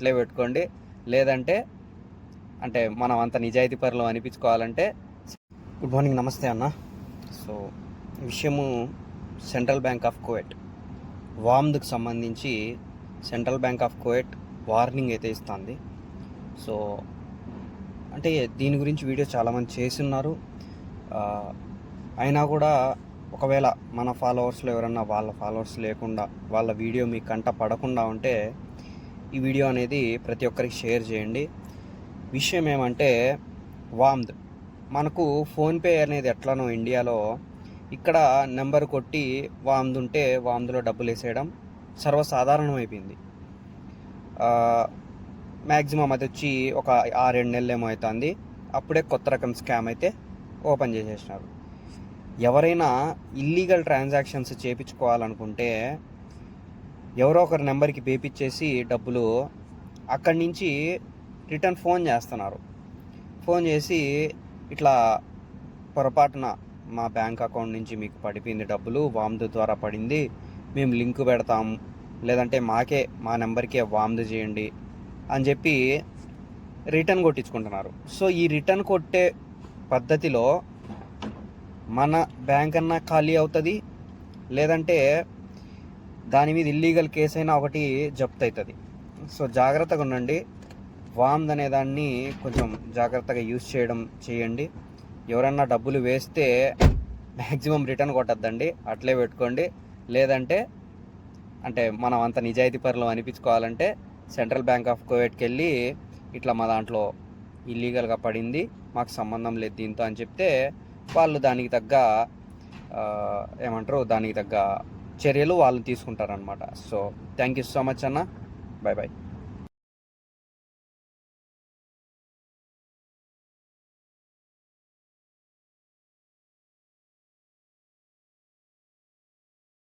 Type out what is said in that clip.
అట్లే పెట్టుకోండి. లేదంటే అంటే మనం అంత నిజాయితీ పరులు అనిపించుకోవాలంటే. గుడ్ మార్నింగ్, నమస్తే అన్న. సో విషయము సెంట్రల్ బ్యాంక్ ఆఫ్ కువైట్ వామ్ద్కి సంబంధించి central bank of Kuwait warning అయితే ఇస్తుంది. సో అంటే దీని గురించి వీడియో చాలామంది చేస్తున్నారు. అయినా కూడా ఒకవేళ మన ఫాలోవర్స్లో ఎవరన్నా వాళ్ళ ఫాలోవర్స్ లేకుండా వాళ్ళ వీడియో మీ కంట పడకుండా ఉంటే ఈ వీడియో అనేది ప్రతి ఒక్కరికి షేర్ చేయండి. విషయం ఏమంటే వామ్ద్ మనకు ఫోన్పే అనేది ఎట్లనో ఇండియాలో ఇక్కడ నెంబర్ కొట్టి వామ్ద్ ఉంటే వామ్ద్లో డబ్బులు వేసేయడం సర్వసాధారణం అయిపోయింది. మ్యాక్సిమం అది వచ్చి ఒక 6-7 నెలలు ఏమో అవుతుంది. అప్పుడే కొత్త రకం స్కామ్ అయితే ఓపెన్ చేసేసినారు. ఎవరైనా ఇల్లీగల్ ట్రాన్సాక్షన్స్ చేయించుకోవాలనుకుంటే ఎవరో ఒకరి నెంబర్కి పేపిచ్చేసి డబ్బులు అక్కడి నుంచి రిటర్న్ ఫోన్ చేస్తున్నారు. ఫోన్ చేసి ఇట్లా పొరపాటున మా బ్యాంక్ అకౌంట్ నుంచి మీకు పడిపోయింది డబ్బులు, వామ్ద్ ద్వారా పడింది, మేము లింక్ పెడతాం, లేదంటే మా నెంబర్కే వామ్ద్ చేయండి అని చెప్పి రిటర్న్ కొట్టించుకుంటున్నారు. సో ఈ రిటర్న్ కొట్టే పద్ధతిలో మన బ్యాంక్ అన్నా ఖాళీ అవుతుంది, లేదంటే దాని మీద ఇల్లీగల్ కేసు అయినా ఒకటి జప్తు అవుతుంది. సో జాగ్రత్తగా ఉండండి. వామ్ద్ అనే దాన్ని కొంచెం జాగ్రత్తగా యూజ్ చేయండి. ఎవరన్నా డబ్బులు వేస్తే మ్యాక్సిమం రిటర్న్ కొట్టద్దండి, అట్లే పెట్టుకోండి. లేదంటే అంటే మనం అంత నిజాయితీ పరులు అనిపించుకోవాలంటే సెంట్రల్ బ్యాంక్ ఆఫ్ కువైట్కి వెళ్ళి ఇట్లా మా దాంట్లో ఇల్లీగల్గా పడింది, మాకు సంబంధం లేదు దీంతో అని చెప్తే వాళ్ళు దానికి తగ్గ చర్యలు వాళ్ళు తీసుకుంటారనమాట. So thank you so much అన్న. Bye bye.